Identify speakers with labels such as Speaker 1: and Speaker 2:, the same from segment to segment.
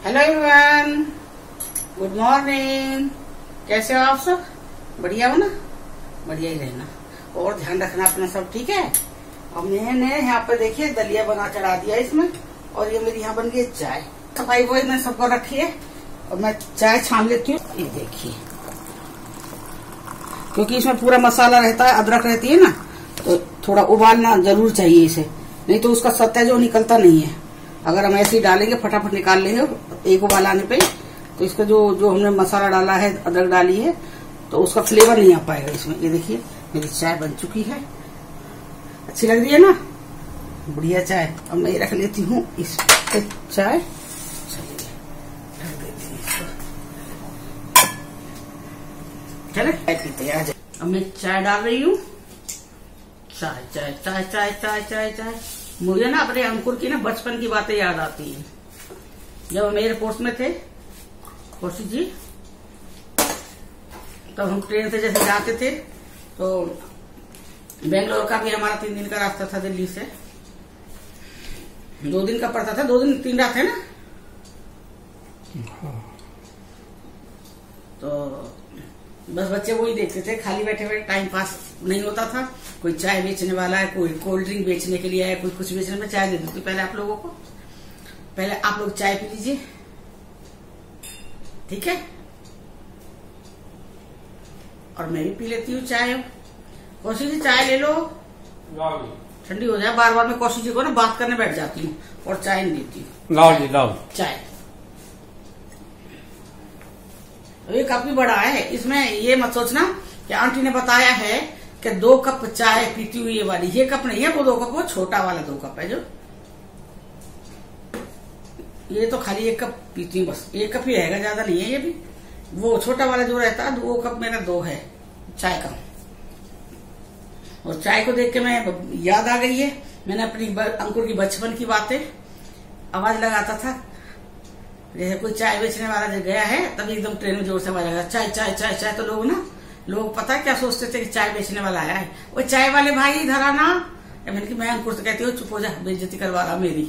Speaker 1: Hello everyone, good morning. कैसे हो आप सब? बढ़िया हो ना? बढ़िया ही रहना और ध्यान रखना अपना सब, ठीक है। और मैंने यहाँ पे देखिए दलिया बना चढ़ा दिया इसमें, और ये मेरी यहाँ बन गई चाय। सफाई वही मैंने सबको रखी है और मैं चाय छान लेती हूँ। ये देखिए, क्योंकि इसमें पूरा मसाला रहता है, अदरक रहती है ना, तो थोड़ा उबालना जरूर चाहिए इसे, नहीं तो उसका सत्ता जो निकलता नहीं है। अगर हम ऐसे ही डालेंगे फटाफट निकाल लेंगे एक उबाल आने पे, तो इसका जो हमने मसाला डाला है, अदरक डाली है, तो उसका फ्लेवर नहीं आ पाएगा इसमें। ये देखिए मेरी चाय बन चुकी है, अच्छी लग रही है ना, बढ़िया चाय। अब मैं रख लेती हूँ इस पे चाय, चले चाय पीते हैं। अब मैं चाय डाल रही हूँ, चाय चाय चाय चाय चाय चाय चाय। मुझे ना अपने अंकुर की ना बचपन की बातें याद आती हैं। जब हम एयरपोर्ट में थे कौशिक जी, तब हम ट्रेन से जैसे जाते थे, तो बेंगलोर का भी हमारा 3 दिन का रास्ता था दिल्ली से। 2 दिन का पड़ता था, 2 दिन 3 रात है ना। तो बस बच्चे वही देखते थे, खाली बैठे बैठे टाइम पास नहीं होता था। कोई चाय बेचने वाला है, कोई कोल्ड ड्रिंक बेचने के लिए है, कोई कुछ बेचने में चाय दे देती। पहले आप लोगों को, पहले आप लोग चाय पी लीजिए, ठीक है, और मैं भी पी लेती हूँ चाय। कौशिक जी चाय ले लो, ठंडी हो जाए। बार बार मैं कौशिक जी को ना बात करने बैठ जाती हूँ और चाय नहीं देती हूँ। चाय ये कप भी बड़ा है, इसमें ये मत सोचना कि आंटी ने बताया है कि 2 कप चाय पीती हुई ये वाली। ये कप नहीं है वो 2 कप, वो छोटा वाला 2 कप है जो। ये तो खाली 1 कप पीती हूँ, बस 1 कप ही रहेगा, ज्यादा नहीं है ये भी। वो छोटा वाला जो रहता है 2 कप मेरा 2 है चाय का। और चाय को देख के मैं याद आ गई है, मैंने अपनी अंकुर की बचपन की बातें आवाज लगाता था। जैसे कोई चाय बेचने वाला जो गया है, तभी एकदम ट्रेन में जोर से आवाज लगा चाय चाय चाय चाय। तो लोग पता है क्या सोचते थे कि चाय बेचने वाला आया है। वो चाय वाले भाई इधर आना। मैं अंकुर से कहती हूँ चुप हो जा, बेइज्जती करवा रहा मेरी।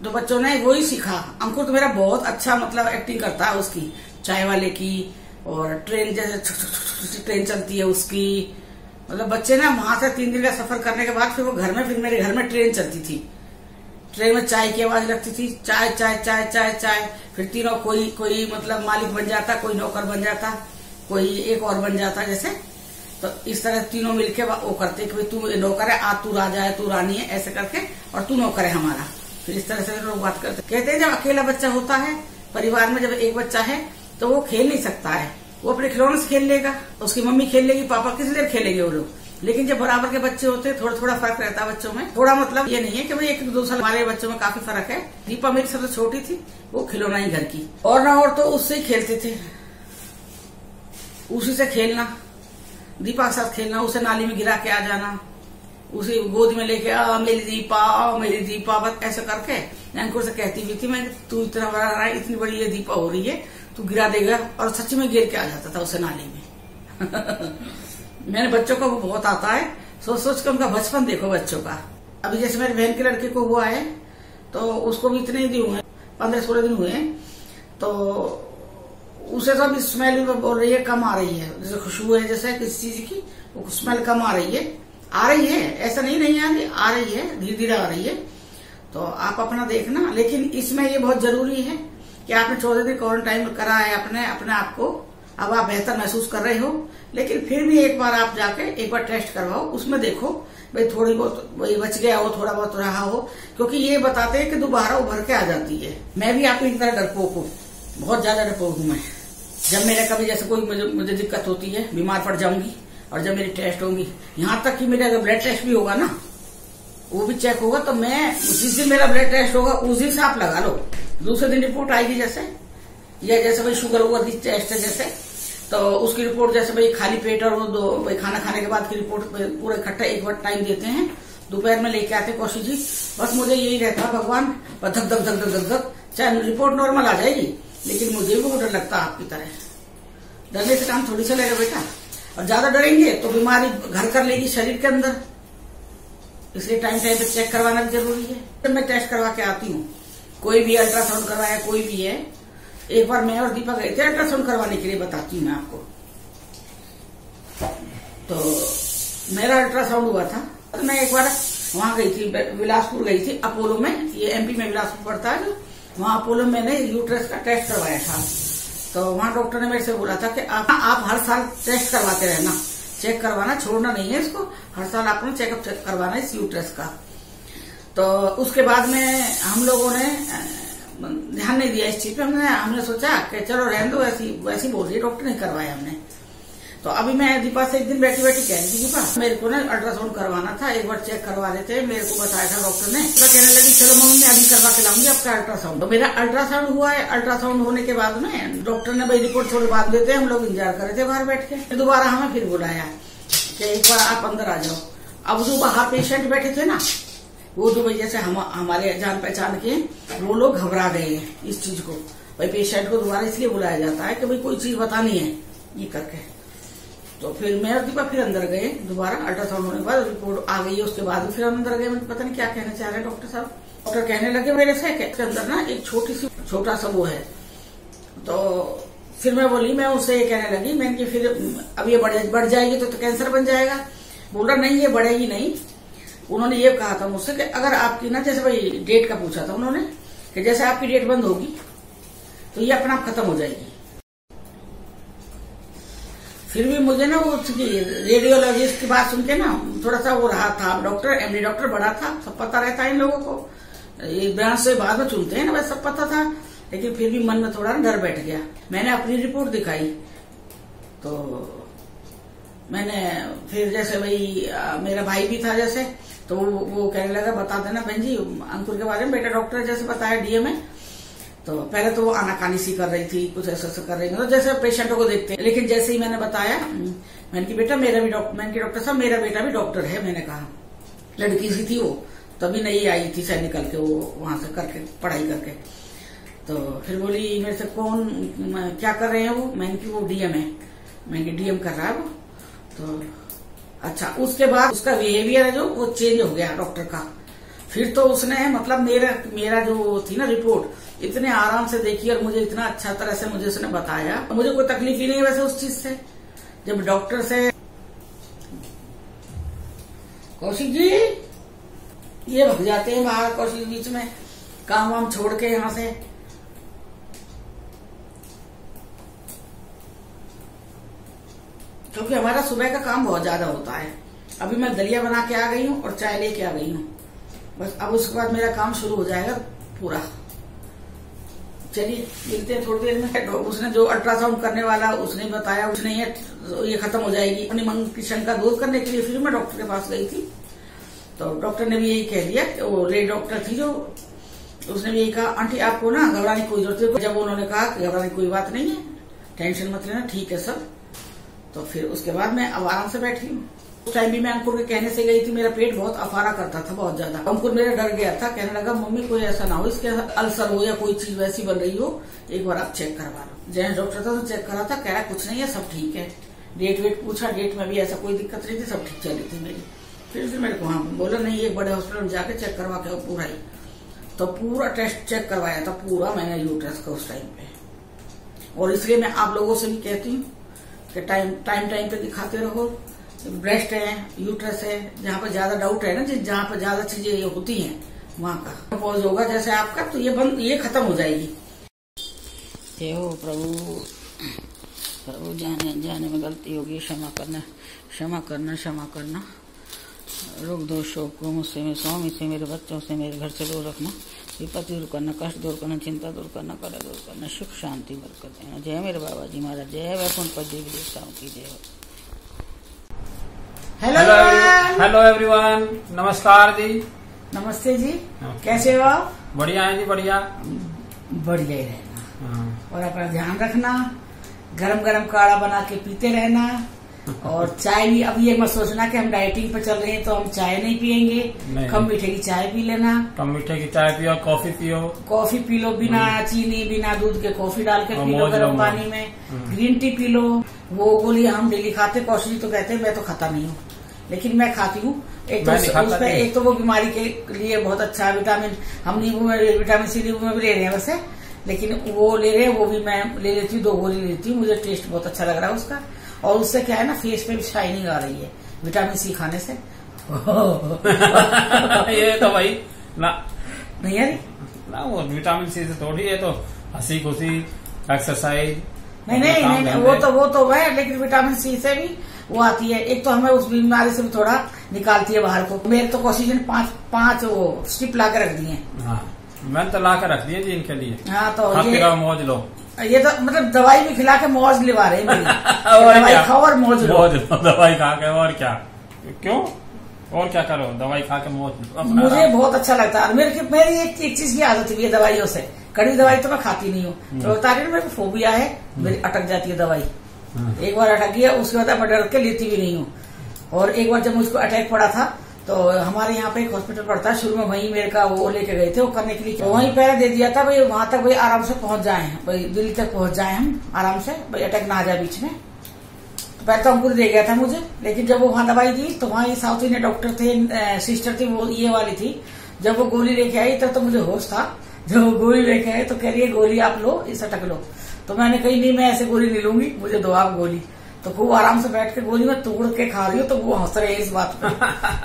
Speaker 1: तो बच्चों ने वही सीखा। अंकुर तो मेरा बहुत अच्छा मतलब एक्टिंग करता है उसकी, चाय वाले की, और ट्रेन जैसे ट्रेन चलती है उसकी। मतलब बच्चे ना वहां से 3 दिन का सफर करने के बाद फिर वो घर में, फिर मेरे घर में ट्रेन चलती थी, ट्रेन में चाय की आवाज लगती थी, चाय चाय चाय चाय चाय। फिर तीनों कोई मतलब मालिक बन जाता, कोई नौकर बन जाता, कोई एक और बन जाता जैसे। तो इस तरह तीनों मिलके वो करते कि तू नौकर है, आज तू राजा है, तू रानी है, ऐसे करके, और तू नौकर है हमारा। फिर इस तरह से लोग बात करते। कहते हैं जब अकेला बच्चा होता है परिवार में, जब एक बच्चा है तो वो खेल नहीं सकता है, वो अपने खिलौने से खेल लेगा, उसकी मम्मी खेल लेगी, पापा किसी देर खेलेंगे वो लोग। लेकिन जब बराबर के बच्चे होते हैं, थोड़ा फर्क रहता है बच्चों में। थोड़ा मतलब ये नहीं है कि भाई 1-2 साल, हमारे बच्चों में काफी फर्क है। दीपा मेरी सबसे छोटी थी, वो खिलौना ही घर की, और ना और तो उससे ही खेलते थे, उसी से खेलना, दीपा के साथ खेलना, उसे नाली में गिरा के आ जाना, उसे गोद में लेके आ मेरी दीपा, बस ऐसा करके अंकुर से कहती हुई थी मैं, तू इतना बड़ा रहा है, इतनी बड़ी ये दीपा हो रही है, तू गिरा देगा। और सच्ची में गिर के आ जाता था उसे नाली में। मैंने बच्चों को वो बहुत आता है, सोच के उनका बचपन देखो बच्चों का। अभी जैसे मेरी बहन के लड़के को हुआ है, तो उसको भी इतने ही दिन हुए, 15-16 दिन हुए, तो उसे तो अभी स्मेल बोल रही है कम आ रही है, जैसे खुशबू है जैसे किसी चीज की, वो स्मेल कम आ रही है, ऐसा नहीं आ रही है, धीरे धीरे आ रही है। तो आप अपना देखना। लेकिन इसमें ये बहुत जरूरी है कि आपने 14 दिन क्वारंटाइन करा है अपने आप को, अब आप बेहतर महसूस कर रहे हो, लेकिन फिर भी एक बार आप जाके एक बार टेस्ट करवाओ, उसमें देखो भाई थोड़ी बहुत वही बच गया हो, थोड़ा बहुत रहा हो, क्योंकि ये बताते हैं कि दोबारा उभर के आ जाती है। मैं भी आपकी तरह डरपोक हूँ, बहुत ज्यादा डरपोक हूँ मैं। जब मेरे कभी जैसे कोई मुझे दिक्कत होती है, बीमार पड़ जाऊंगी, और जब मेरी टेस्ट होंगी, यहाँ तक कि मेरा अगर ब्लड टेस्ट भी होगा ना, वो भी चेक होगा, तो मैं जिस दिन मेरा ब्लड टेस्ट होगा उस दिन से आप लगा लो, दूसरे दिन रिपोर्ट आएगी जैसे, या जैसे भाई शुगर हुआ टेस्ट है जैसे, तो उसकी रिपोर्ट जैसे भाई खाली पेट और वो खाना खाने के बाद की रिपोर्ट पूरा इकट्ठा एक बार टाइम देते हैं, दोपहर में लेके आते कौशिक जी। बस मुझे यही रहता है भगवान, धक धक धक धक धक, चाहे रिपोर्ट नॉर्मल आ जाएगी, लेकिन मुझे भी बहुत डर लगता है आपकी तरह। डरने से काम थोड़ी चलेगा बेटा, और ज्यादा डरेंगे तो बीमारी घर कर लेगी शरीर के अंदर, इसलिए टाइम पे चेक करवाना भी जरूरी है। तो मैं टेस्ट करवा के आती हूँ, कोई भी अल्ट्रासाउंड करवाया, कोई भी है। एक बार मैं और दीपा गए थे अल्ट्रासाउंड करवाने के लिए, बताती हूँ मैं आपको। तो मेरा अल्ट्रासाउंड हुआ था, तो मैं एक बार वहां गई थी, बिलासपुर गई थी, अपोलो में, ये एमपी में बिलासपुर पड़ता है जो, वहां अपोलो में मैंने यूट्रस का टेस्ट करवाया था। तो वहां डॉक्टर ने मेरे से बोला था कि आप हर साल टेस्ट करवाते रहना, चेक करवाना, छोड़ना नहीं है इसको, हर साल आपने चेकअप करवाना है इस यूट्रस का। तो उसके बाद में हम लोगों ने ध्यान नहीं दिया इस चीज पे, हमने सोचा कि चलो रहने दो, वैसी बोल रही डॉक्टर, नहीं करवाया हमने। तो अभी मैं दीपा से एक दिन बैठी बैठी कह रही थी, दीपा मेरे को ना अल्ट्रासाउंड करवाना था, एक बार चेक करवा रहे थे, मेरे को बताया था डॉक्टर ने। तो कहने लगी चलो मम्मी मैं अभी करवा के लाऊंगी आपका अल्ट्रासाउंड। तो मेरा अल्ट्रासाउंड हुआ है। अल्ट्रासाउंड होने के बाद में डॉक्टर ने भाई रिपोर्ट थोड़ी बाद देते, हम लोग इंतजार कर रहे थे बाहर बैठ के। दोबारा हमें फिर बुलाया कि एक बार आप अंदर आ जाओ। अब जो बाहर पेशेंट बैठे थे ना, वो जो वजह से हमारे जान पहचान के वो लोग घबरा गए हैं इस चीज को। भाई पेशेंट को दोबारा इसलिए बुलाया जाता है कि भाई कोई चीज बतानी है ये करके। तो फिर मैं और दीपा फिर अंदर गए, दोबारा अल्ट्रासाउंड होने के बाद रिपोर्ट आ गई है, उसके बाद फिर अंदर गए। मैं पता नहीं क्या कहना चाह रहे डॉक्टर साहब। डॉक्टर कहने लगे मेरे से कि इसके अंदर ना एक छोटा सा वो है। तो फिर मैं बोली, मैं उससे ये कहने लगी, मैंने कि फिर अब ये बढ़ जाएगी तो कैंसर बन जाएगा। बोल रहा नहीं ये बढ़ेगी नहीं। उन्होंने ये कहा था मुझसे कि अगर आपकी ना, जैसे भाई डेट का पूछा था उन्होंने, कि जैसे आपकी डेट बंद होगी तो ये अपना आप खत्म हो जाएगी। फिर भी मुझे ना वो रेडियोलॉजिस्ट की बात सुन के ना थोड़ा सा वो रहा था। डॉक्टर एमडी डॉक्टर बड़ा था, सब पता रहता है इन लोगों को, ये ब्रांच से बाद में चुनते हैं ना, वैसे सब पता था। लेकिन फिर भी मन में थोड़ा डर बैठ गया। मैंने अपनी रिपोर्ट दिखाई तो मैंने फिर जैसे भाई मेरा भाई भी था जैसे, तो वो कहने लगा बता देना बहन जी अंकुर के बारे में, बेटा डॉक्टर जैसे बताया डीएम है। तो पहले तो वो आनाकानी सी कर रही थी, कुछ ऐसा कर रही थी, तो जैसे पेशेंटों को देखते हैं। लेकिन जैसे ही मैंने बताया, मैंने कि बेटा मेरा भी डॉक्टर साहब मेरा बेटा भी डॉक्टर है, मैंने कहा। लड़की सी थी वो, तभी नहीं आई थी शायद निकल के वो वहां से करके पढ़ाई करके। तो फिर बोली मेरे से कौन क्या कर रहे हैं वो, मैंने कि वो डीएम है, मैंने कि डीएम कर रहा है वो। तो अच्छा, उसके बाद उसका बिहेवियर है जो वो चेंज हो गया डॉक्टर का। फिर तो उसने मतलब मेरा जो थी ना रिपोर्ट इतने आराम से देखी और मुझे इतना अच्छा तरह से मुझे उसने बताया, मुझे कोई तकलीफ ही नहीं है वैसे उस चीज से। जब डॉक्टर से कौशिक जी ये भग जाते हैं बाहर, कौशिक बीच में काम वाम छोड़ के यहाँ से। क्योंकि हमारा सुबह का काम बहुत ज्यादा होता है। अभी मैं दलिया बना के आ गई हूँ और चाय लेके आ गई हूँ, बस अब उसके बाद मेरा काम शुरू हो जाएगा पूरा। चलिए मिलते हैं थोड़ी देर में। उसने जो अल्ट्रासाउंड करने वाला उसने बताया, उसने ये खत्म हो जाएगी। अपनी मंग की शंका दूर करने के लिए फिर मैं डॉक्टर के पास गई थी। तो डॉक्टर ने भी यही कह दिया, वो रेड डॉक्टर थी जो, उसने भी यही कहा आंटी आपको ना घबराने की कोई जरूरत नहीं। जब उन्होंने कहा कि घबराने की कोई बात नहीं है, टेंशन मत लेना, ठीक है सब। तो फिर उसके बाद मैं अब आराम से बैठी हूँ। उस टाइम भी मैं अंकुर के कहने से गई थी, मेरा पेट बहुत अफारा करता था बहुत ज्यादा। अंकुर मेरा डर गया था, कहने लगा मम्मी कोई ऐसा ना हो इसके अल्सर हो या कोई चीज वैसी बन रही हो, एक बार आप चेक करवा लो। जैन डॉक्टर था तो चेक करा था, कह रहा कुछ नहीं है सब ठीक है। डेट वेट पूछा, डेट में भी ऐसा कोई दिक्कत नहीं थी, सब ठीक चली थी मेरी। फिर मेरे को हाँ बोला नहीं एक बड़े हॉस्पिटल में जाके चेक करवा के पूरा ही। तो पूरा टेस्ट चेक करवाया था पूरा मैंने यूट्रस का उस टाइम पे। और इसलिए मैं आप लोगों से भी कहती हूँ कि टाइम पे दिखाते रहो। ब्रेस्ट है, यूट्रस है, जहाँ पर ज्यादा डाउट है ना, जहाँ पर ज्यादा चीजें होती हैं वहाँ का पॉज होगा जैसे आपका, तो ये खत्म हो जाएगी। हे हो प्रभु, प्रभु जाने में गलती होगी, क्षमा करना क्षमा करना क्षमा करना। रोग दोष शोक को मुझसे, मेरे स्वामी से, मेरे बच्चों से, मेरे घर से दूर रखना। विपत्ति दूर करना, कष्ट दूर करना, चिंता दूर करना, कलह दूर करना, सुख शांति बरकत देना। जय मेरे बाबा जी महाराज, जय वैकुंठ पद देवी देवताओं की जय।
Speaker 2: हेलो एवरीवन, नमस्कार जी।
Speaker 1: नमस्ते जी, कैसे हो आप?
Speaker 2: बढ़िया है जी, बढ़िया
Speaker 1: बढ़िया ही रहना और अपना ध्यान रखना। गरम गरम काढ़ा बना के पीते रहना। और चाय भी, अब ये मत सोचना कि हम डाइटिंग पे चल रहे हैं तो हम चाय नहीं पियेंगे। कम मीठे की चाय पी लेना,
Speaker 2: कम मीठे की चाय पियो, कॉफी पियो,
Speaker 1: कॉफी पी लो बिना चीनी बिना दूध के, कॉफी डाल के पी लो गर्म पानी में। Green tea P low. वो गोली हम डेली खाते, कौशिक तो कहते हैं मैं तो खाता नहीं हूँ, लेकिन मैं खाती हूँ। एक तो उसमें एक तो वो बीमारी के लिए बहुत अच्छा है, विटामिन हम नींबू में विटामिन सी नींबू में भी ले रहे हैं वैसे, लेकिन वो ले रहे हैं, वो भी मैं ले लेती हूँ, 2 गोली लेती हूँ। मुझे टेस्ट बहुत अच्छा लग रहा है उसका, और उससे क्या है ना फेस पे भी शाइनिंग आ रही है विटामिन सी खाने से।
Speaker 2: ये तो भाई ना
Speaker 1: नहीं है
Speaker 2: ना, वो विटामिन सी से थोड़ी है, तो हंसी खुशी एक्सरसाइज
Speaker 1: नहीं वो तो है, लेकिन विटामिन सी से भी वो आती है। एक तो हमें उस बीमारी से भी थोड़ा निकालती है बाहर को। मेरे तो ऑक्सीजन 5 वो स्ट्रिप ला के रख दिए।
Speaker 2: हाँ, मैंने तो ला के रख दिए जी इनके लिए।
Speaker 1: हाँ, तो
Speaker 2: मौज लो,
Speaker 1: ये तो मतलब दवाई भी खिला के मौज लिवा रहे हैं दवाई खाओ और मौज लो।
Speaker 2: दवाई खा के और क्या, क्यों और क्या करो, दवाई खा के मौज।
Speaker 1: मुझे बहुत अच्छा लगता है। मेरी एक चीज की आदत हुई है दवाइयों से, कड़ी दवाई तो मैं खाती नहीं हूँ। तो बता रही मेरे को फोबिया है, मेरी अटक जाती है दवाई। एक बार अटक गया, उसके बाद मैं डर के लेती भी नहीं हूँ। और एक बार जब मुझको अटैक पड़ा था, तो हमारे यहाँ पे एक हॉस्पिटल पड़ता है, शुरू में वहीं मेरे का वो लेके गए थे वो करने के लिए। तो वहीं पहले दे दिया था भाई, वहां तक भाई आराम से पहुंच जाए, भाई दिल्ली तक पहुंच जाए हम आराम से, भाई अटैक ना आ जाए बीच में। तो पहले तो अंकुर दे गया था मुझे, लेकिन जब वो वहां दवाई दी तो वहां ये साउथ इंडियन डॉक्टर थे, सिस्टर थी, वो ये वाली थी। जब वो गोली लेके आई तब तो मुझे होश था। जब वो गोली लेके आए तो कह रही है गोली आप लो, इस अटक लो। तो मैंने कही नहीं, मैं ऐसे गोली नहीं लूंगी, मुझे दो आप गोली। तो खूब आराम से बैठ के गोली में तोड़ के खा रही हो, तो वो हंस रहे हैं इस बात पर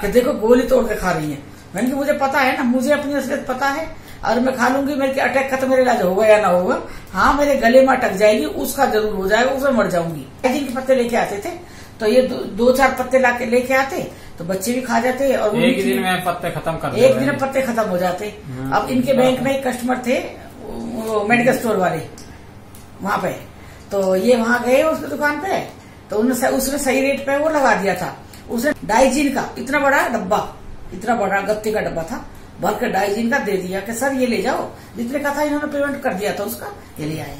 Speaker 1: कि देखो गोली तोड़ के खा रही है। मैंने कहा मुझे पता है ना, मुझे अपनी असलियत पता है, और मैं खा लूंगी, मेरे अटैक का तो मेरा इलाज होगा या ना होगा। हाँ, मेरे गले में अटक जाएगी, उसका जरूर हो जाएगा, उसमें मर जाऊंगी। डाइजिन के पत्ते लेके आते थे, तो ये 2-4 पत्ते लाके लेके आते, तो बच्चे भी खा जाते और
Speaker 2: एक दिन में पत्ते खत्म कर
Speaker 1: एक दिन में पत्ते खत्म हो जाते। अब इनके बैंक में एक कस्टमर थे, मेडिकल स्टोर वाले वहां पे, तो ये वहां गए उसकी दुकान पे, तो उसने सही रेट पे वो लगा दिया था। उसने डाइजिन का इतना बड़ा डब्बा, इतना बड़ा गत्ते का डब्बा था, भर के डाइजिन का दे दिया कि सर ये ले जाओ। जितने का था इन्होंने पेमेंट कर दिया था उसका, ये ले आए।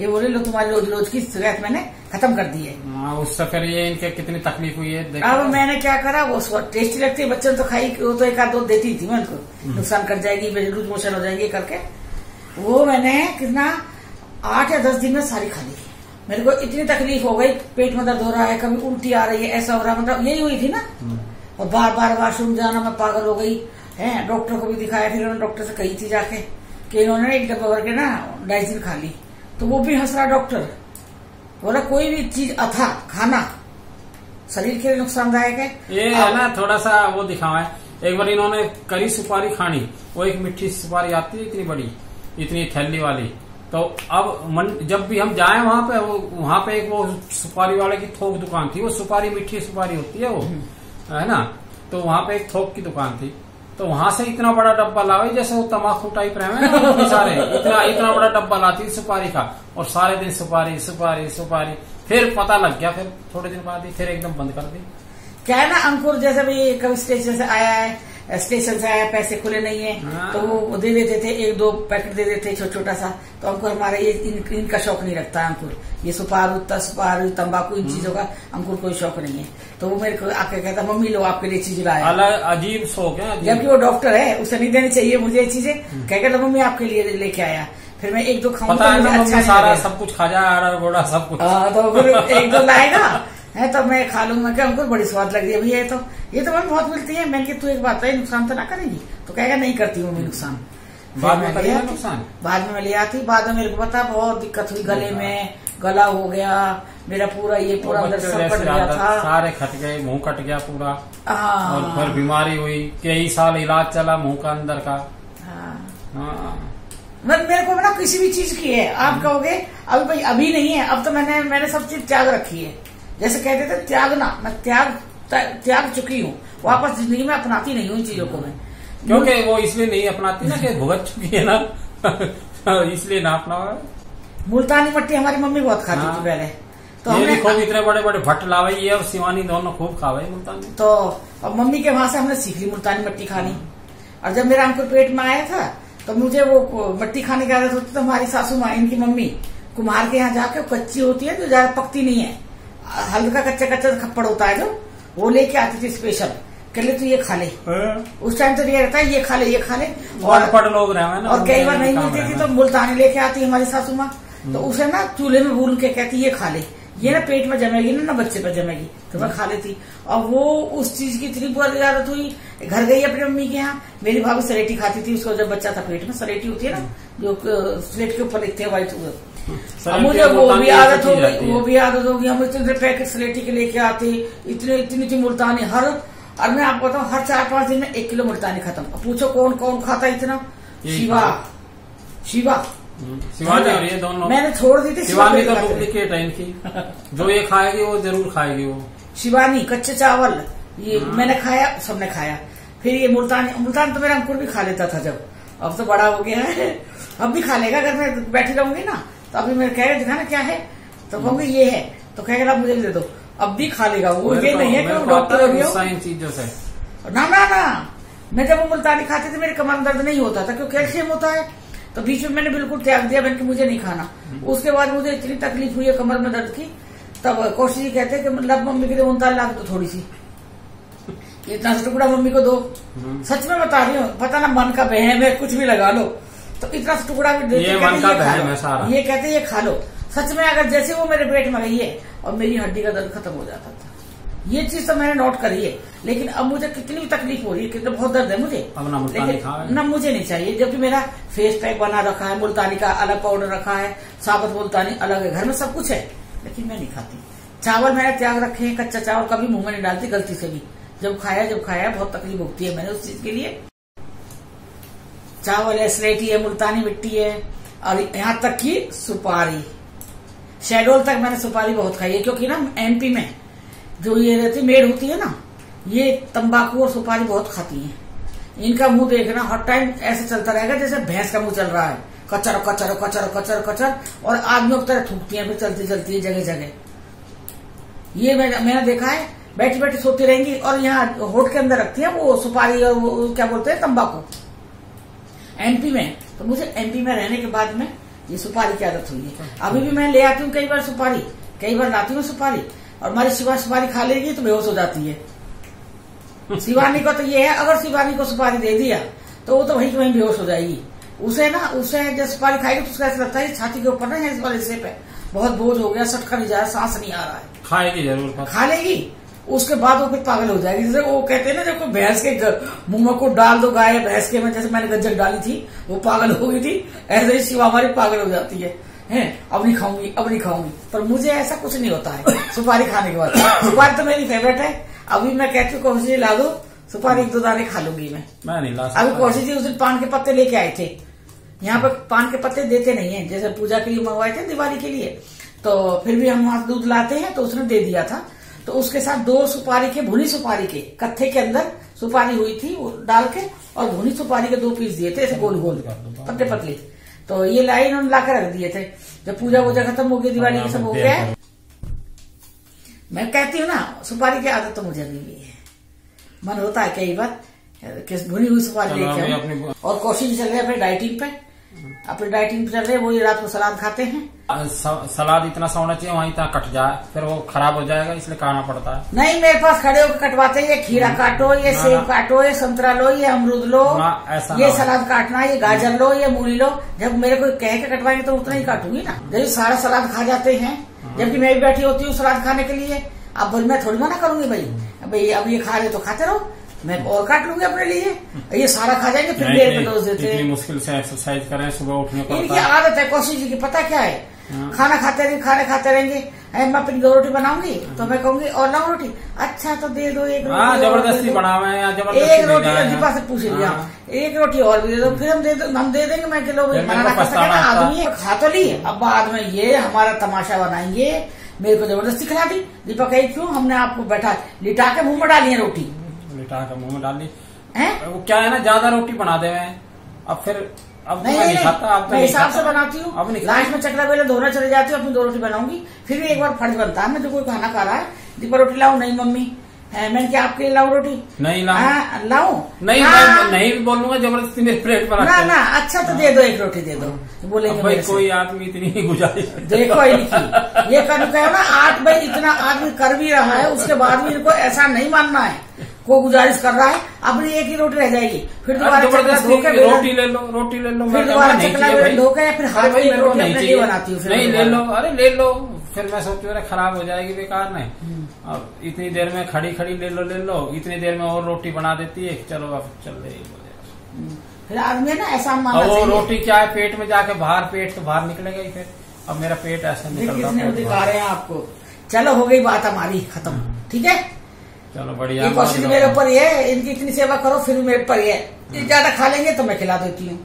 Speaker 1: ये बोले लो तुम्हारी रोज की शिकायत मैंने खत्म कर दी है।
Speaker 2: उससे फिर ये इनके कितनी तकलीफ हुई है।
Speaker 1: अब मैंने क्या करा, वो टेस्टी लगती है, बच्चों ने तो खाई, वो तो 1-2 देती थी मैं उनको, नुकसान कर जाएगी, लूज मोशन हो जाएगी करके। वो मैंने कितना 8 या 10 दिन में सारी खा ली। मेरे को इतनी तकलीफ हो गई, पेट में दर्द हो रहा है, कभी उल्टी आ रही है, ऐसा हो रहा है, मतलब यही हुई थी ना। और बार बार वॉशरूम जाना, मैं पागल हो गई है। डॉक्टर को भी दिखाया, फिर उन्होंने डॉक्टर से कही थी जाके कि इन्होंने एक डब्बा भर के ना डाइजिन खा ली। तो वो भी हंस रहा डॉक्टर, बोला कोई भी चीज अथा खाना शरीर के लिए नुकसानदायक है।
Speaker 2: ये है ना थोड़ा सा वो दिखावा है। एक बार इन्होंने करी सुपारी खानी, वो एक मिट्टी सुपारी आती है इतनी बड़ी, इतनी थैली वाली। तो अब जब भी हम जाए वहां पे एक वो सुपारी वाले की थोक दुकान थी, वो सुपारी मीठी सुपारी होती है वो, है ना। तो वहां पे एक थोक की दुकान थी, तो वहां से इतना बड़ा डब्बा लावे, जैसे वो तम्बाकू टाइप रहे सारे, इतना बड़ा डब्बा लाती सुपारी का, और सारे दिन सुपारी सुपारी सुपारी। फिर पता लग गया, फिर थोड़े दिन बाद ही फिर एकदम बंद कर दी।
Speaker 1: क्या है ना अंकुर, जैसे भी कभी स्टेशन से आया है, स्टेशन से आया, पैसे खुले नहीं है, तो वो दे देते थे, 1-2 पैकेट दे देते छोटा सा। तो अंकुर हमारा ये इनका शौक नहीं रखता है अंकुर, ये सुपारी तंबाकू इन चीजों का अंकुर कोई शौक नहीं है। तो वो मेरे को आके कहता मम्मी लो आपके लिए चीज लाया।
Speaker 2: अलग अजीब शौक है,
Speaker 1: जबकि वो डॉक्टर है, उसे नहीं देनी चाहिए मुझे ये चीजें। कहता मम्मी आपके लिए लेके आया, फिर मैं 1-2 खाऊंगा,
Speaker 2: अच्छा सारा सब कुछ खा जाए, गोड़ा सब कुछ।
Speaker 1: तो फिर 1-2 लाएगा है, तो मैं खा लूंगा। क्या हमको बड़ी स्वाद लग रही है भैया, ये तो मैं बहुत मिलती है। मैंने कि तू एक बात है, नुकसान तो ना करेगी? तो कहेगा नहीं करती हूँ मैं नुकसान।
Speaker 2: बाद में करेगा नुकसान,
Speaker 1: बाद में मैं ले आती। बाद में मेरे को पता बहुत दिक्कत हुई, गले में गला हो गया मेरा, पूरा अंदर सब कट गया था,
Speaker 2: सारे खट गए, मुंह कट गया पूरा। और फिर बीमारी हुई, कई साल इलाज चला मुंह का अंदर का।
Speaker 1: मेरे को ना किसी भी चीज की है, आप कहोगे अभी नहीं है, अब तो मैंने सब चीज त्याग रखी है। जैसे कहते थे त्यागना, मैं त्याग चुकी हूँ, वापस जिंदगी में अपनाती नहीं हूँ इन चीजों को मैं।
Speaker 2: क्योंकि वो इसलिए नहीं अपनाती ना कि भुगत चुकी है ना, इसलिए ना अपना।
Speaker 1: मुल्तानी मट्टी हमारी मम्मी बहुत खाती थी पहले, तो हमने
Speaker 2: खूब इतने बड़े बड़े भट्ट लावे, ये और शिवानी दोनों खूब खावे मुल्तानी।
Speaker 1: तो अब मम्मी के वहां से हमने सीख ली मुल्तानी मट्टी खानी। और जब मेरा अंकुर पेट में आया था, तो मुझे वो मट्टी खाने की आदत होती, तो हमारी सासू माँ, इनकी मम्मी कुम्हार के यहाँ जाके, कच्ची होती है जो ज्यादा पकती नहीं है, हल्का कच्चा खप्पड़ होता है जो, वो लेके आती थी स्पेशल, कह ले तू ये खा ले। उस टाइम तो ये रहता है ये खा ले।
Speaker 2: और लोग रहे ना,
Speaker 1: और कई बार नहीं मिलती थी तो मुल्तानी लेके आती हमारी सासू माँ, तो उसे ना चूल्हे में भून के कहती ये खा ले, ये ना पेट में जमेगी ना बच्चे पे जमेगी, तो मैं खा लेती। और वो उस चीज की इतनी बुरी आदत हुई, घर गई अपनी मम्मी के यहाँ, मेरी भाभी सलेटी खाती थी, उसको जब बच्चा था पेट में, सलेटी होती है ना जो स्लेट के ऊपर लिखते हैं व्हाइट, अब मुझे वो भी आदत हो गई, वो भी आदत हो गई। हम इतने पैकेट सलेटी के लेके आते, इतनी मुल्तानी हर, और मैं आपको बताऊँ हर 4-5 दिन में 1 किलो मुल्तानी खत्म। अब पूछो कौन कौन खाता इतना? शिवा
Speaker 2: शिवानी और ये दोनों
Speaker 1: मैंने छोड़ दी थी।
Speaker 2: शिवानी तो डुप्लीकेट है इनकी, जो ये खाएगी वो जरूर खाएगी। वो
Speaker 1: शिवानी कच्चे चावल ये मैंने खाया, सबने खाया। फिर ये मुल्तान तो मेरा अंकुर भी खा लेता था जब, अब तो बड़ा हो गया है, अब भी खा लेगा। अगर मैं बैठी रहूंगी ना तो अभी मैं कहेगा दिखाना क्या है, तो कहूंगी ये है, तो कहेगा मुझे दे दो, अब भी खा लेगा वो। ये नहीं है कि डॉक्टर हो गया इन चीजों से। ना मैं जब वो मुल्तानी खाती थी मेरे कमर में दर्द नहीं होता था, क्योंकि कैल्शियम होता है। तो बीच में मैंने बिल्कुल त्याग दिया, मैंने कि मुझे नहीं खाना। उसके बाद मुझे इतनी तकलीफ हुई है कमर में दर्द की, तब कौशिक जी कहते हैं कि मतलब मम्मी के लिए 39 लाख तो थोड़ी सी, इतना सा टुकड़ा मम्मी को दो। सच में बता रही हूँ, पता ना मन का बहम है, कुछ भी लगा लो, तो इतना सा टुकड़ा भी देते, ये कहते ये खा लो। सच में अगर जैसे वो मेरे पेट में गई है और मेरी हड्डी का दर्द खत्म हो जाता था। ये चीज तो मैंने नोट करी है, लेकिन अब मुझे कितनी भी तकलीफ हो रही है, कितना बहुत दर्द है मुझे, लेकिन न मुझे नहीं चाहिए। जबकि मेरा फेस पैक बना रखा है, मुल्तानी का अलग पाउडर रखा है, साबुत मुल्तानी अलग है, घर में सब कुछ है, लेकिन मैं नहीं खाती। चावल मैंने त्याग रखे हैं, कच्चा चावल कभी मुंह में नहीं डालती गलती से भी। जब खाया बहुत तकलीफ होती है मैंने उस चीज के लिए। चावल है, स्लेटी है, मुल्तानी मिट्टी है, और यहाँ तक की सुपारी, शहडोल तक मैंने सुपारी बहुत खाई है। क्योंकि ना एमपी में जो ये रहती मेड होती है ना, ये तंबाकू और सुपारी बहुत खाती हैं। इनका मुंह देखना हर टाइम ऐसे चलता रहेगा जैसे भैंस का मुंह चल रहा है, कचर कचर कचर कचर कचर, और आदमियों की तरह थूकती है, फिर चलती चलती है जगह जगह। ये मैंने देखा है, बैठी बैठी सोती रहेंगी, और यहाँ होठ के अंदर रखती है वो सुपारी और वो क्या बोलते हैं तंबाकू। एमपी में तो मुझे एमपी में रहने के बाद में ये सुपारी की आदत हुई है। अभी भी मैं ले आती हूँ कई बार सुपारी, कई बार लाती हूँ सुपारी, और हमारी शिवा सुपारी खा लेगी तो बेहोश हो जाती है। शिवानी को तो ये है, अगर शिवानी को सुपारी दे दिया तो वो तो वहीं की वहीं बेहोश हो जाएगी। उसे जब सुपारी खाएगी तो उसका ऐसा लगता है छाती के ऊपर ना इस वाले हिस्से पे बहुत बोझ हो गया, सटका नहीं जा रहा, सांस नहीं आ रहा है।
Speaker 2: खाएगी जरूर, खा लेगी,
Speaker 1: उसके बाद वो फिर पागल हो जाएगी। जैसे वो कहते हैं ना जब कोई भैंस के मुंह में को डाल दो गाय भैंस के में, जैसे मैंने गज्जक डाली थी वो पागल हो गई थी, ऐसे ही शिवा हमारी पागल हो जाती है। अब नहीं खाऊंगी, पर मुझे ऐसा कुछ नहीं होता है सुपारी खाने के बाद। सुपारी तो मेरी फेवरेट है। अभी मैं कहती हूँ कौशिक जी ला दो सुपारी, 1-2 दाने खा लूंगी मैं नहीं ला सकता। अभी कौशिक जी उस दिन पान के पत्ते लेके आए थे, यहाँ पर पान के पत्ते देते नहीं है, जैसे पूजा के लिए मंगवाए थे दिवाली के लिए, तो फिर भी हम वहां दूध लाते हैं तो उसने दे दिया था। तो उसके साथ 2 सुपारी के, भुनी सुपारी के कत्थे के अंदर सुपारी हुई थी वो डाल के, और भुनी सुपारी के 2 पीस दिए थे ऐसे गोल गोल पतले पतले। तो ये लाई इन्होंने ला कर रख दिए थे। जब पूजा वूजा खत्म हो गई, दिवाली की सब हो गया, मैं कहती हूँ ना सुपारी की आदत तो मुझे अभी भी है। मन होता है कई बार कि भुनी हुई सुपारी लेके आऊं। और कौशिक चल रहे अपने डाइटिंग पे, चल रहे, वो रात को सलाद खाते हैं।
Speaker 2: सलाद इतना सा होना चाहिए, वहीं तक कट जाए, फिर वो खराब हो जाएगा, इसलिए खाना पड़ता है।
Speaker 1: नहीं, मेरे पास खड़े होकर कटवाते हैं, ये खीरा काटो, ये सेब काटो, ये संतरा लो, ये अमरूद लो, ये सलाद काटना, ये गाजर लो, ये मूली लो। जब मेरे को कह के कटवाएंगे तो उतना ही काटूंगी ना। जब सारा सलाद खा जाते हैं, जबकि मैं भी बैठी होती हूँ सलाद खाने के लिए। अब मैं थोड़ी मना करूंगी भाई अब ये खा रहे तो खाते रहो, मैं और काट लूंगी अपने लिए, ये सारा खा जाएंगे फिर डेढ़ पे डोज देते हैं।
Speaker 2: मुश्किल से एक्सरसाइज करें, सुबह उठने पर
Speaker 1: इनकी आदत है कौशिक जी की, पता क्या है, खाना खाते रहेंगे। मैं अपनी 2 रोटी बनाऊंगी तो मैं कहूंगी और लाऊं रोटी, अच्छा तो दे दो 1 रोटी,
Speaker 2: जबरदस्ती बनावे या जबरदस्ती
Speaker 1: 1 रोटी दीपा से पूछ लिया, 1 रोटी और भी दे दो, फिर हम दे देंगे। मैं किलो आदमी खा तो ली, अब बाद में ये हमारा तमाशा बनाएंगे, मेरे को जबरदस्ती खिला दी। दीपा कही क्यों, हमने आपको बैठा लिटा के मुंह में डाली है रोटी,
Speaker 2: लिटा के मुंह में डाल ली है। वो क्या है ना, ज्यादा रोटी बना दे अब फिर अब नहीं खाता, अब
Speaker 1: मैं हिसाब से बनाती हूँ। अब लास्ट में चकला बेले धोना चले जाती हूँ, अपनी 2 रोटी बनाऊंगी, फिर भी एक बार फर्ज बनता है, मैं जो कोई खाना खा रहा है दीपा रोटी लाऊं, नहीं मम्मी मैंने क्या आपके लिए लाऊं रोटी,
Speaker 2: नहीं
Speaker 1: लाऊं,
Speaker 2: नहीं बोलूंगा जबरदस्ती मेरे प्लेट पर
Speaker 1: ना अच्छा तो दे दो 1 रोटी दे दो, बोलेंगे
Speaker 2: भाई कोई आदमी इतनी गुजारिश
Speaker 1: देखो ये कर ना 8 भाई इतना आदमी कर भी रहा है, उसके बाद भी इनको ऐसा नहीं मानना है, को गुजारिश कर रहा है, अपनी 1 ही रोटी रह जाएगी, फिर दोबारा
Speaker 2: रोटी ले लो, फिर
Speaker 1: दोबारा चकला धोकर या फिर हाथ में रोटी अपने लिए बनाती हूँ,
Speaker 2: नहीं ले लो, अरे ले लो, फिर मैं सोचू अरे खराब हो जाएगी बेकार में। अब इतनी देर में खड़ी खड़ी ले लो, इतनी देर में और रोटी बना देती है, चलो अब चल रही।
Speaker 1: फिर आदमी ना ऐसा
Speaker 2: मानना चाहिए। वो रोटी क्या है, पेट में जाके बाहर, पेट तो बाहर निकलेगा ही। फिर अब मेरा पेट ऐसा निकल रहा
Speaker 1: दिखा रहे हैं आपको। चलो हो गई बात हमारी खत्म, ठीक है।
Speaker 2: चलो बढ़िया।
Speaker 1: कोशिश मेरे ऊपर ये, इनकी इतनी सेवा करो, फिर मेरे ऊपर ये ज्यादा खा लेंगे तो मैं खिला देती हूँ।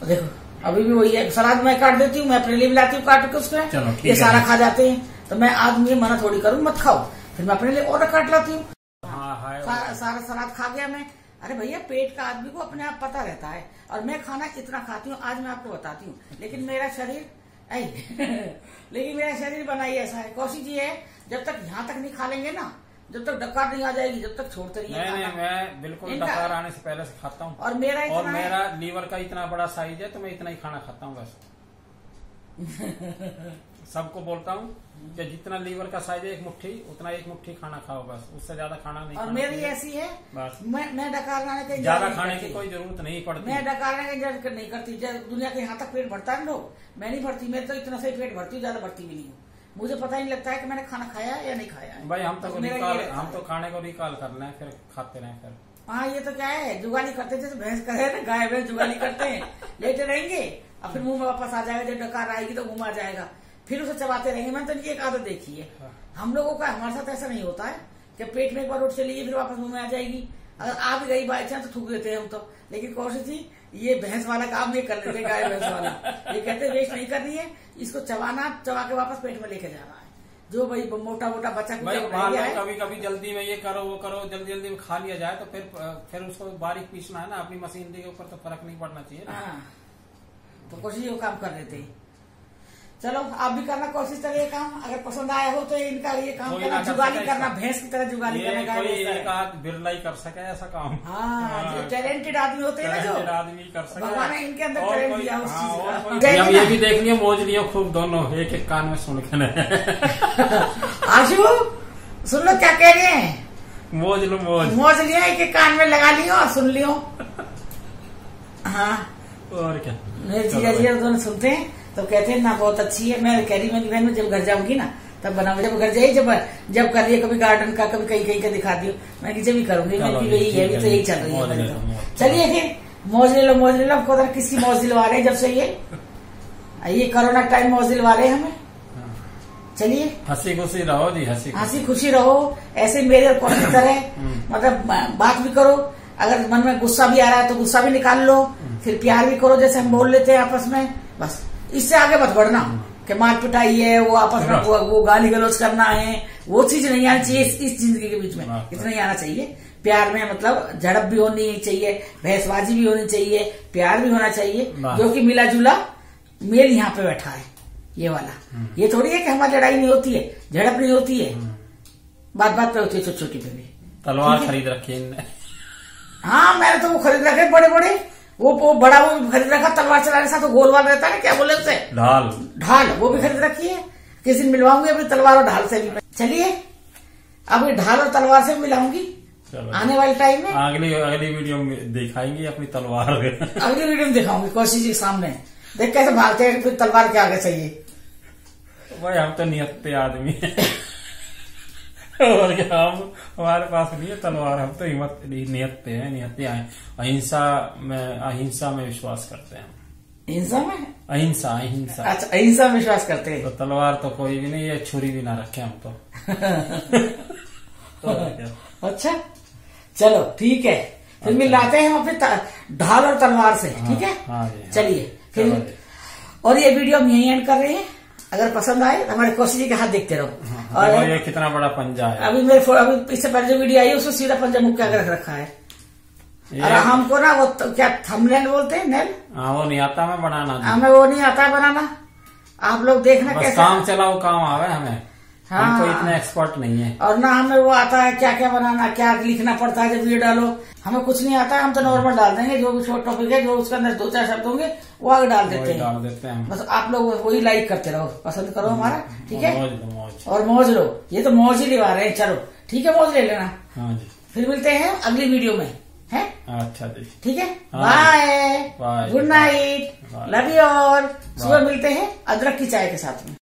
Speaker 1: देखो अभी भी वही है, सलाद मैं काट देती हूँ, मैं अपने लिए भी लाती हूँ काट के उसमें, ये सारा खा जाते हैं। तो मैं आदमी मना थोड़ी करूँ मत खाओ, फिर मैं अपने लिए और काट लाती हूँ। सारा सलाद खा गया मैं। अरे भैया पेट का आदमी को अपने आप पता रहता है, और मैं खाना कितना खाती हूँ आज मैं आपको बताती हूँ। लेकिन मेरा शरीर लेकिन मेरा शरीर बना ही ऐसा है। कोशिश ये है जब तक यहाँ तक नहीं खा लेंगे ना, जब तक डकार नहीं आ जाएगी जब तक छोड़ते नहीं।
Speaker 2: नहीं मैं बिल्कुल डकार आने से पहले से खाता हूँ।
Speaker 1: और मेरा
Speaker 2: लीवर का इतना बड़ा साइज है तो मैं इतना ही खाना खाता हूँ बस। सबको बोलता हूँ कि जितना लीवर का साइज है एक मुट्ठी, उतना एक मुट्ठी खाना खाओ बस, उससे ज्यादा खाना नहीं। और
Speaker 1: मेरी ऐसी है बस, मैं डकार लाने की
Speaker 2: ज्यादा खाने की कोई जरूरत नहीं पड़ती।
Speaker 1: मैं डकारने की जरूरत नहीं करती। दुनिया के यहाँ तक पेट भरता है लोग, मैं नहीं भरती। मैं तो इतना सही पेट भरती हूँ, ज्यादा भरती भी नहीं हूँ। मुझे पता ही नहीं लगता है कि मैंने खाना खाया या नहीं खाया है।
Speaker 2: भाई हम तो खाने को रिकॉल कर लें, फिर खाते रहे फिर।
Speaker 1: हाँ ये तो क्या है, जुगाली करते थे, भैंस करे ना, गाय भैंस जुगाली करते हैं, लेटे रहेंगे और फिर मुंह में वापस आ जाएगा। जब डकार आएगी तो मुंह में आ जाएगा, फिर उसे चबाते रहेंगे। मैंने तो इनकी एक आदत देखी है। हम लोगों का, हमारे साथ ऐसा नहीं होता है कि पेट में एक बार रोटी चली गई फिर वापस मुंह में आ जाएगी। अगर आ भी गई बाई चांस तो थूक देते हैं हम तो। लेकिन कोशिश थी ये भैंस वाला काम ये कर लेते, गाय भैंस वाला। ये कहते वेस्ट नहीं करनी है, इसको चबा के वापस पेट में लेके जाना है। जो भाई मोटा मोटा बच्चा
Speaker 2: कभी कभी जल्दी में ये करो वो करो, जल्दी जल्दी में खा लिया जाए तो फिर उसको बारीक पीसना है ना, अपनी मशीन के ऊपर तो फर्क नहीं पड़ना चाहिए ना।
Speaker 1: तो कोशिश वो काम कर लेते हैं। चलो आप भी करना कोशिश करिए काम, अगर पसंद आया हो तो इनका ये काम करना, जुगाली करना, भैंस की तरह जुगाली करना।
Speaker 2: एक आध बिरला ही कर सके ऐसा काम।
Speaker 1: हाँ टैलेंटेड आदमी होते हैं ना, जो
Speaker 2: आदमी कर सके,
Speaker 1: भगवान ने इनके अंदर टैलेंट दिया उस चीज का।
Speaker 2: ये भी देख लियो, मौज लियो खूब दोनों, एक एक कान में सुन के।
Speaker 1: आशु सुन लो क्या कह रहे हैं,
Speaker 2: मौज लो
Speaker 1: मौज लियो, एक एक कान में लगा लियो और सुन लियो। हाँ
Speaker 2: और क्या,
Speaker 1: मेरे जिया जिया दोनों सुनते हैं तो कहते हैं ना बहुत अच्छी है। मैं कह रही मेरी बहन में जब घर जाऊंगी ना तब बनाऊंगी। जब घर जाइए जब कर रही है कभी गार्डन का, कभी कहीं का दिखा दियो, मैं नीचे भी करूंगी। मैं यही है, अभी तो यही चल रही है। चलिए फिर मौज ले लो, मौज ले लो। आपको किसकी मौज दिलवा रहे हैं जब से ये कोरोना टाइम मौज दिलवा रहे हैं हमें। चलिए
Speaker 2: हंसी खुशी रहो जी,
Speaker 1: हंसी खुशी रहो। ऐसे मेरे और कौन की तरह मतलब बात भी करो। अगर मन में गुस्सा भी आ रहा है तो गुस्सा भी निकाल लो, फिर प्यार भी करो जैसे हम बोल लेते हैं आपस में। बस इससे आगे मत बढ़ना कि मार पिटाई है, वो आपस में वो गाली गलौज करना है, वो चीज नहीं आनी चाहिए इस जिंदगी के बीच में। इतना ही आना चाहिए। प्यार में मतलब झड़प भी होनी चाहिए, भैंसबाजी भी होनी चाहिए, प्यार भी होना चाहिए, जो कि मिला जुला मेल यहाँ पे बैठा है ये वाला। ये थोड़ी है कि हमारी लड़ाई नहीं होती है, झड़प नहीं होती है, बात बात पे होती है, छोटी छोटी पे भी।
Speaker 2: तलवार खरीद रखी है।
Speaker 1: हाँ मैंने तो वो खरीद रखे बड़े बड़े, वो बड़ा वो भी खरीद रखा तलवार चलाने के साथ, वो गोल वाला रहता है ना, क्या बोले उसे, ढाल, वो भी खरीद रखी है। किसी दिन मिलवाऊंगी अपनी तलवार और ढाल से भी। चलिए अब ढाल और तलवार से मिलाऊंगी आने वाले टाइम में।
Speaker 2: अगली वीडियो में दिखाएंगे अपनी तलवार।
Speaker 1: अगली वीडियो में दिखाऊंगी कोशिश के सामने, देख कैसे भागते हैं, फिर तलवार के आगे चाहिए।
Speaker 2: भाई हम तो नियत पे आदमी है। और क्या, हम हमारे पास नहीं है तलवार, हम तो हिम्मत नियत पे है, नियत आए। अहिंसा में विश्वास करते हैं।
Speaker 1: हिंसा में
Speaker 2: अहिंसा।
Speaker 1: अच्छा अहिंसा में विश्वास करते हैं।
Speaker 2: तो तलवार तो कोई भी नहीं है, छुरी भी ना रखे हम तो।
Speaker 1: अच्छा चलो ठीक है, फिर मिलाते हैं हम अपने ढाल और तलवार से, ठीक है। चलिए फिर, और ये वीडियो हम यही एंड कर रहे हैं। अगर पसंद आए तो हमारे कौशिक जी का हाथ देखते रहो।
Speaker 2: और ये कितना बड़ा पंजा है।
Speaker 1: अभी इससे पहले जो वीडियो आई उसमें सीधा पंजा मुक्का रख रखा है। और हमको ना वो क्या थंबनेल बोलते हैं, नेल,
Speaker 2: वो नहीं आता हमें बनाना।
Speaker 1: हमें वो नहीं आता है बनाना। आप लोग देखना कैसे
Speaker 2: काम चलाओ, काम आवे हमें। हाँ, हम कोई इतना एक्सपर्ट नहीं है।
Speaker 1: और ना हमें वो आता है क्या क्या बनाना, क्या लिखना पड़ता है जब वीडियो डालो, हमें कुछ नहीं आता है। हम तो नॉर्मल डाल देंगे, जो भी शॉर्ट टॉपिक है, जो उसके अंदर 2-4 शब्द होंगे वो आगे डाल देते हैं। बस आप लोग वही लाइक करते रहो, पसंद करो हमारा, ठीक है। और मौज लो, ये तो मौज ही लिवा रहे हैं। चलो ठीक है, मौज ले लेना।
Speaker 2: हाँ जी,
Speaker 1: फिर मिलते हैं अगली वीडियो में, है।
Speaker 2: अच्छा जी,
Speaker 1: ठीक है, bye, good night, love you. और सुबह मिलते हैं अदरक की चाय के साथ में।